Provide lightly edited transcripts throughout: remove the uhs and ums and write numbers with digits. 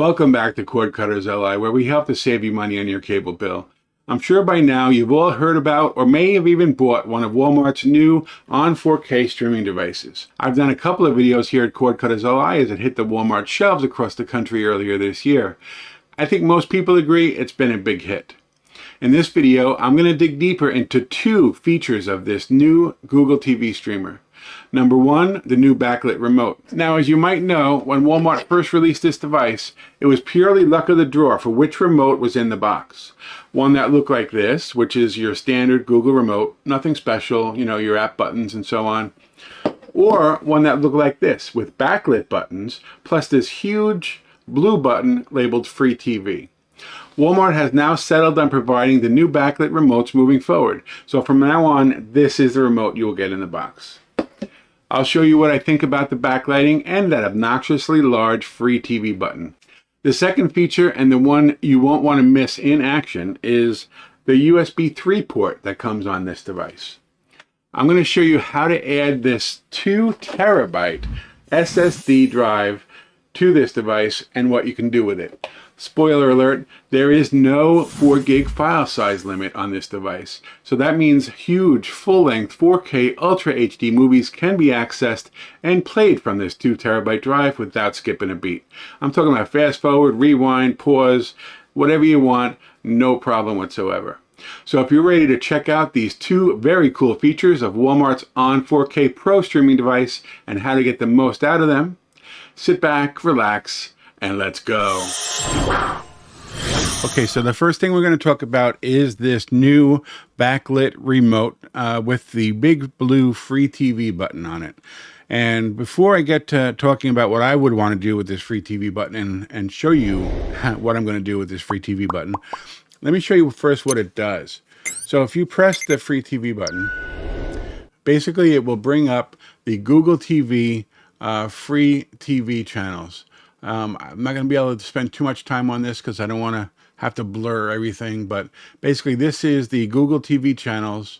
Welcome back to CordcuttersLI, where we help to save you money on your cable bill. I'm sure by now you've all heard about or may have even bought one of Walmart's new ON 4K streaming devices. I've done a couple of videos here at CordcuttersLI as it hit the Walmart shelves across the country earlier this year. I think most people agree it's been a big hit. In this video, I'm going to dig deeper into two features of this new Google TV streamer. Number one, the new Backlit Remote. Now, as you might know, when Walmart first released this device, it was purely luck of the draw for which remote was in the box. One that looked like this, which is your standard Google remote, nothing special, your app buttons and so on. Or one that looked like this, with backlit buttons, plus this huge blue button labeled Free TV. Walmart has now settled on providing the new backlit remotes moving forward. So from now on, this is the remote you will get in the box. I'll show you what I think about the backlighting and that obnoxiously large Free TV button. The second feature, and the one you won't want to miss in action, is the USB 3 port that comes on this device. I'm going to show you how to add this 2 terabyte SSD drive to this device and what you can do with it. Spoiler alert, there is no 4 gig file size limit on this device. So that means huge full-length 4K Ultra HD movies can be accessed and played from this 2 terabyte drive without skipping a beat. I'm talking about fast forward, rewind, pause, whatever you want, no problem whatsoever. So if you're ready to check out these two very cool features of Walmart's ON 4K Pro streaming device and how to get the most out of them, sit back, relax, and let's go. Okay, so the first thing we're going to talk about is this new Backlit Remote with the big blue Free TV button on it. And before I get to talking about what I would want to do with this Free TV button and show you what I'm going to do with this Free TV button, let me show you first what it does. So if you press the Free TV button, basically it will bring up the Google TV free TV channels. I'm not going to be able to spend too much time on this because I don't want to have to blur everything, but basically this is the Google TV channels.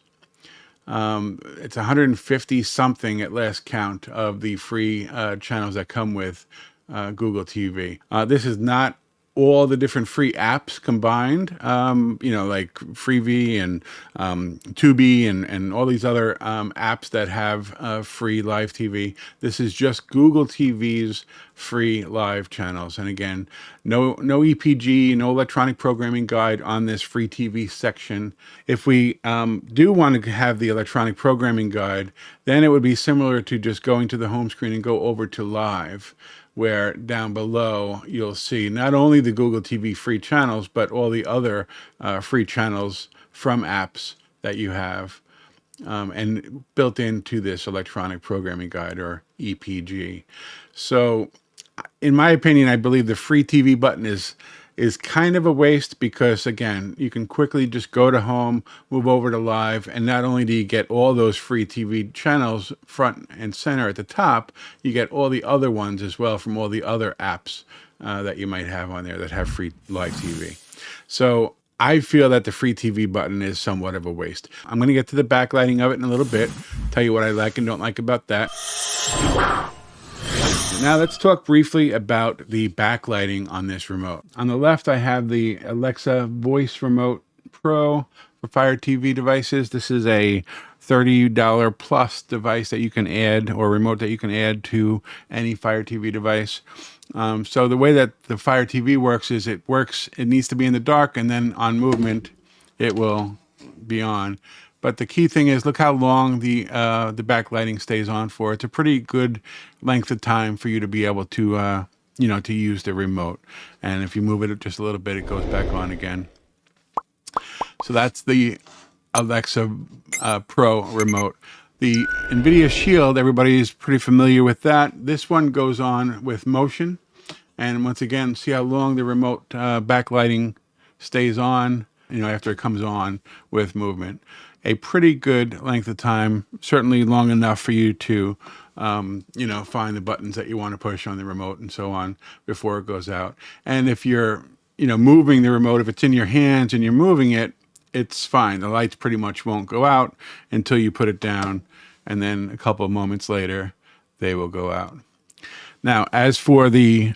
It's 150 something at last count of the free channels that come with Google TV. This is not all the different free apps combined, like Freevee and Tubi and all these other apps that have free live TV. This is just Google TV's free live channels. And again, no EPG, no electronic programming guide on this free TV section. If we do want to have the electronic programming guide, then it would be similar to just going to the home screen and go over to live, where down below you'll see not only the Google TV free channels, but all the other free channels from apps that you have and built into this electronic programming guide, or EPG. So in my opinion, I believe the Free TV button is kind of a waste because, again, you can quickly just go to home, move over to live, and not only do you get all those free TV channels front and center at the top, you get all the other ones as well from all the other apps that you might have on there that have free live TV. So I feel that the Free TV button is somewhat of a waste. I'm going to get to the backlighting of it in a little bit, tell you what I like and don't like about that. Now let's talk briefly about the backlighting on this remote. On the left, I have the Alexa Voice Remote Pro for Fire TV devices. This is a $30 plus device that you can add, or remote that you can add to any Fire TV device. So the way that the Fire TV works is it needs to be in the dark, and then on movement, it will be on. But the key thing is, look how long the backlighting stays on for. It's a pretty good length of time for you to be able to, to use the remote. And if you move it just a little bit, it goes back on again. So that's the Alexa Pro remote. The nVidia Shield, everybody is pretty familiar with that. This one goes on with motion. And once again, see how long the remote backlighting stays on, after it comes on with movement. A pretty good length of time, certainly long enough for you to, find the buttons that you want to push on the remote and so on before it goes out. And if you're, moving the remote, if it's in your hands and you're moving it, it's fine. The lights pretty much won't go out until you put it down, and then a couple of moments later, they will go out. Now, as for the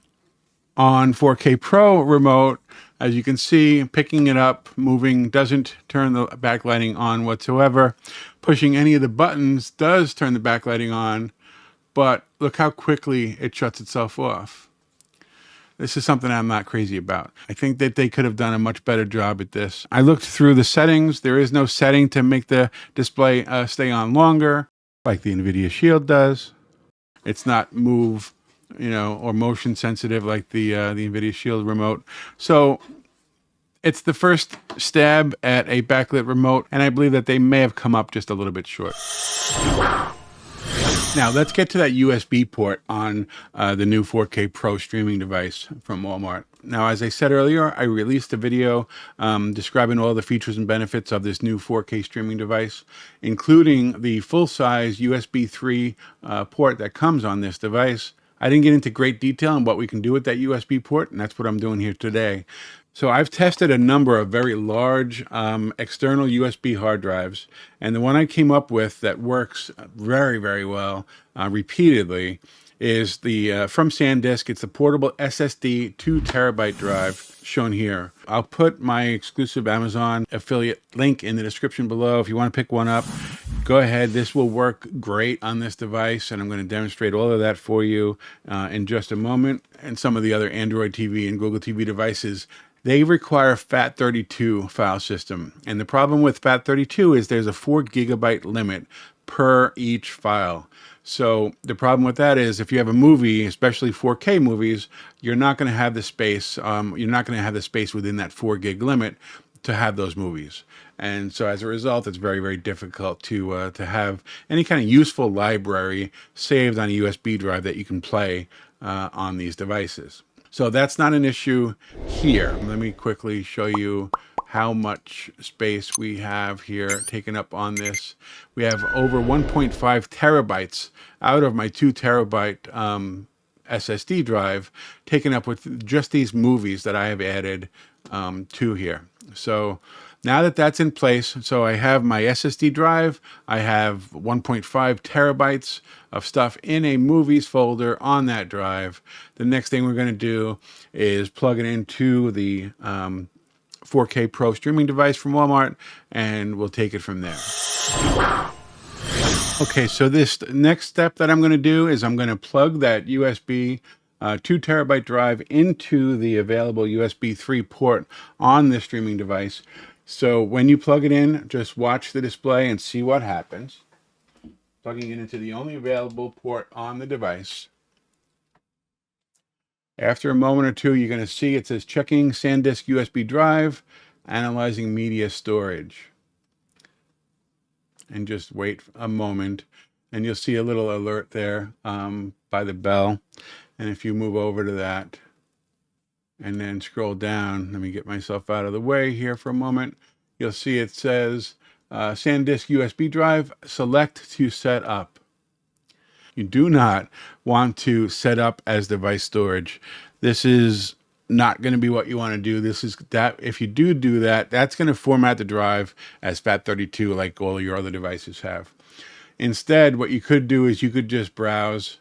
On 4K Pro remote, as you can see, picking it up, moving doesn't turn the backlighting on whatsoever. Pushing any of the buttons does turn the backlighting on, but look how quickly it shuts itself off. This is something I'm not crazy about. I think that they could have done a much better job at this. I looked through the settings. There is no setting to make the display stay on longer, like the nVidia Shield does. It's not move, or motion sensitive like the nVidia Shield remote. So it's the first stab at a backlit remote, and I believe that they may have come up just a little bit short. Now let's get to that USB port on the new 4K Pro streaming device from Walmart. Now, as I said earlier, I released a video describing all the features and benefits of this new 4K streaming device, including the full-size USB 3 port that comes on this device. I didn't get into great detail on what we can do with that USB port, and that's what I'm doing here today. So I've tested a number of very large external USB hard drives, and the one I came up with that works very, very well repeatedly is the from SanDisk. It's the portable SSD 2 terabyte drive shown here. I'll put my exclusive Amazon affiliate link in the description below if you want to pick one up. Go ahead. This will work great on this device, and I'm going to demonstrate all of that for you in just a moment. And some of the other Android TV and Google TV devices, they require FAT32 file system. And the problem with FAT32 is there's a 4 gigabyte limit per each file. So the problem with that is if you have a movie, especially 4K movies, you're not going to have the space. You're not going to have the space within that 4 gig limit to have those movies. And so as a result, it's very, very difficult to have any kind of useful library saved on a USB drive that you can play on these devices. So that's not an issue here. Let me quickly show you how much space we have here taken up on this. We have over 1.5 terabytes out of my 2 terabyte SSD drive taken up with just these movies that I have added to here. So now that that's in place, so I have my SSD drive, I have 1.5 terabytes of stuff in a movies folder on that drive. The next thing we're going to do is plug it into the 4K Pro streaming device from Walmart, and we'll take it from there. Okay, so this next step that I'm going to do is I'm going to plug that USB 2 terabyte drive into the available USB 3 port on the streaming device. So when you plug it in, just watch the display and see what happens. Plugging it into the only available port on the device. After a moment or two, you're going to see it says checking SanDisk USB drive, analyzing media storage. And just wait a moment, and you'll see a little alert there by the bell. And if you move over to that and then scroll down, let me get myself out of the way here for a moment, you'll see it says SanDisk USB drive, select to set up. You do not want to set up as device storage. This is not going to be what you want to do. This is that if you do that, that's going to format the drive as FAT32 like all your other devices have. Instead, what you could do is you could just browse,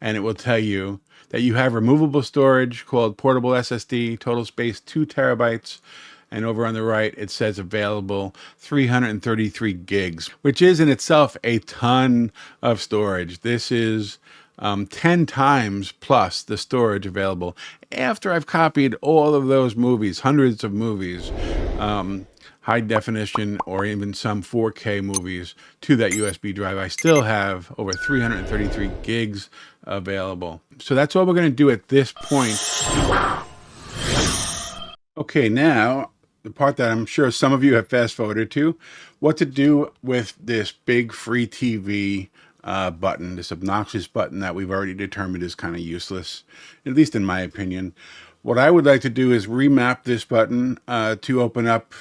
and it will tell you that you have removable storage called portable SSD, total space 2 terabytes. And over on the right, it says available 333 gigs, which is in itself a ton of storage. This is 10 times plus the storage available after I've copied all of those movies, hundreds of movies, high definition or even some 4K movies to that USB drive. I still have over 333 gigs available. So that's all we're going to do at this point. Okay, now the part that I'm sure some of you have fast forwarded to, what to do with this big free TV button, this obnoxious button that we've already determined is kind of useless, at least in my opinion. What I would like to do is remap this button to open up,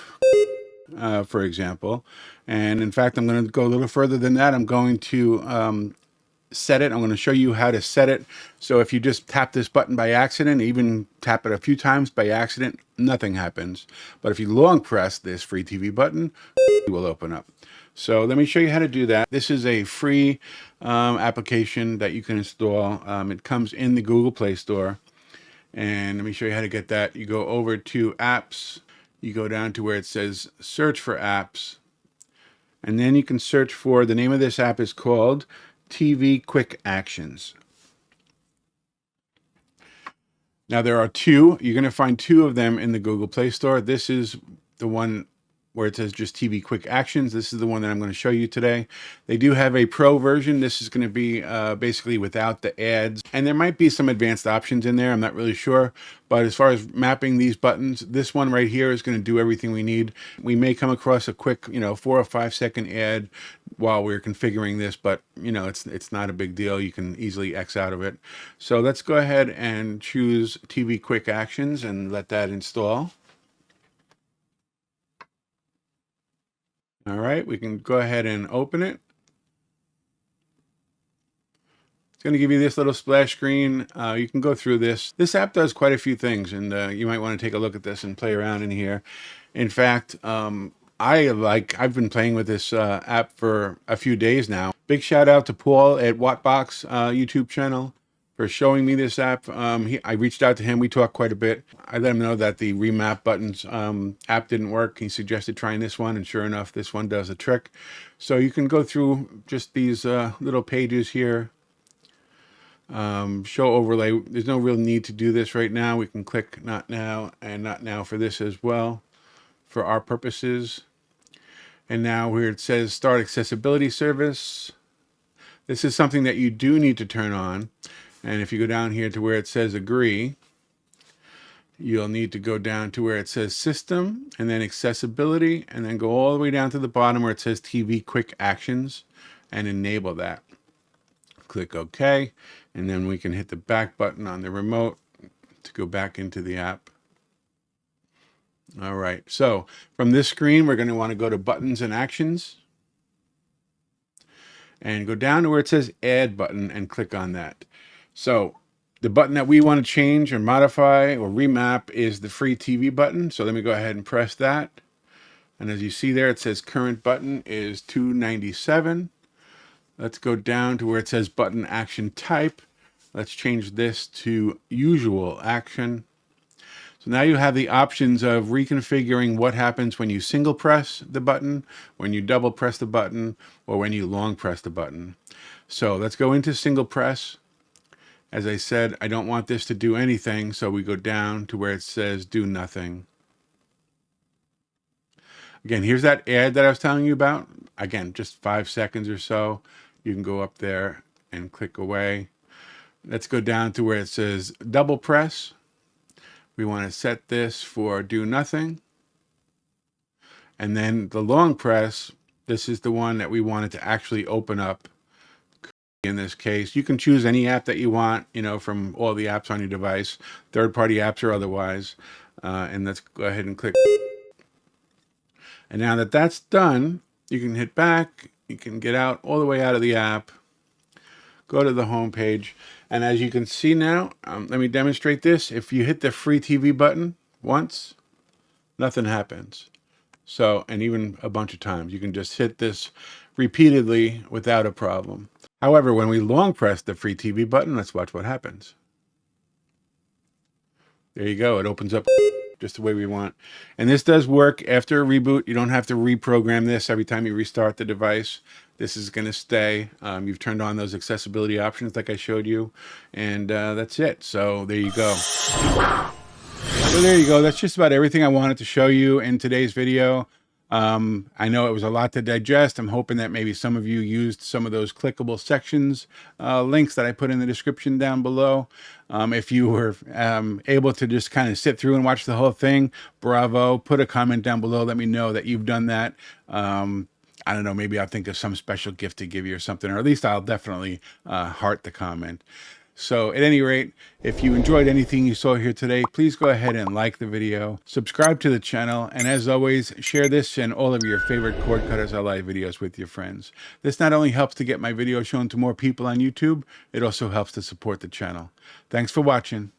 for example. And in fact, I'm going to go a little further than that. I'm going to set it. I'm going to show you how to set it. So if you just tap this button by accident, even tap it a few times by accident, nothing happens. But if you long press this free TV button, it will open up. So let me show you how to do that. This is a free application that you can install. It comes in the Google Play Store. And let me show you how to get that. You go over to apps, you go down to where it says search for apps, and then you can search for, the name of this app is called TV Quick Actions. Now there are two, you're going to find two of them in the Google Play Store. This is the one where it says just TV Quick Actions. This is the one that I'm going to show you today. They do have a pro version. This is going to be basically without the ads. And there might be some advanced options in there. I'm not really sure. But as far as mapping these buttons, this one right here is going to do everything we need. We may come across a quick, 4 or 5 second ad while we're configuring this, but it's not a big deal. You can easily X out of it. So let's go ahead and choose TV Quick Actions and let that install. All right, we can go ahead and open it. It's going to give you this little splash screen. You can go through this. This app does quite a few things, and you might want to take a look at this and play around in here. In fact, I've been playing with this app for a few days now. Big shout out to Paul at Wattbox YouTube channel for showing me this app. I reached out to him. We talked quite a bit. I let him know that the remap buttons app didn't work. He suggested trying this one, and sure enough, this one does a trick. So you can go through just these little pages here. Show overlay. There's no real need to do this right now. We can click not now and not now for this as well for our purposes. And now where it says start accessibility service, this is something that you do need to turn on. And if you go down here to where it says agree, you'll need to go down to where it says system and then accessibility, and then go all the way down to the bottom where it says TV Quick Actions and enable that. Click OK, and then we can hit the back button on the remote to go back into the app. All right, so from this screen, we're going to want to go to buttons and actions and go down to where it says add button and click on that. So the button that we want to change or modify or remap is the free TV button. So let me go ahead and press that. And as you see there, it says current button is 297. Let's go down to where it says button action type. Let's change this to usual action. So now you have the options of reconfiguring what happens when you single press the button, when you double press the button, or when you long press the button. So let's go into single press. As I said, I don't want this to do anything, so we go down to where it says do nothing. Again, here's that ad that I was telling you about. Again, just 5 seconds or so. You can go up there and click away. Let's go down to where it says double press. We want to set this for do nothing. And then the long press, this is the one that we wanted to actually open up. In this case, you can choose any app that you want, from all the apps on your device, third-party apps or otherwise. And let's go ahead and click. And now that that's done, you can hit back. You can get out all the way out of the app, go to the home page. And as you can see now, let me demonstrate this. If you hit the free TV button once, nothing happens. So, and even a bunch of times, you can just hit this repeatedly without a problem. However, when we long press the free TV button, let's watch what happens. There you go. It opens up just the way we want. And this does work after a reboot. You don't have to reprogram this every time you restart the device. This is going to stay. You've turned on those accessibility options like I showed you. And that's it. So there you go. So there you go. That's just about everything I wanted to show you in today's video. I know it was a lot to digest. I'm hoping that maybe some of you used some of those clickable sections links that I put in the description down below. If you were able to just kind of sit through and watch the whole thing, bravo. Put a comment down below. Let me know that you've done that. I don't know, maybe I'll think of some special gift to give you or something, or at least I'll definitely heart the comment. So at any rate, if you enjoyed anything you saw here today, please go ahead and like the video, subscribe to the channel, and as always, share this and all of your favorite CordcuttersLI videos with your friends. This not only helps to get my video shown to more people on YouTube, it also helps to support the channel. Thanks for watching.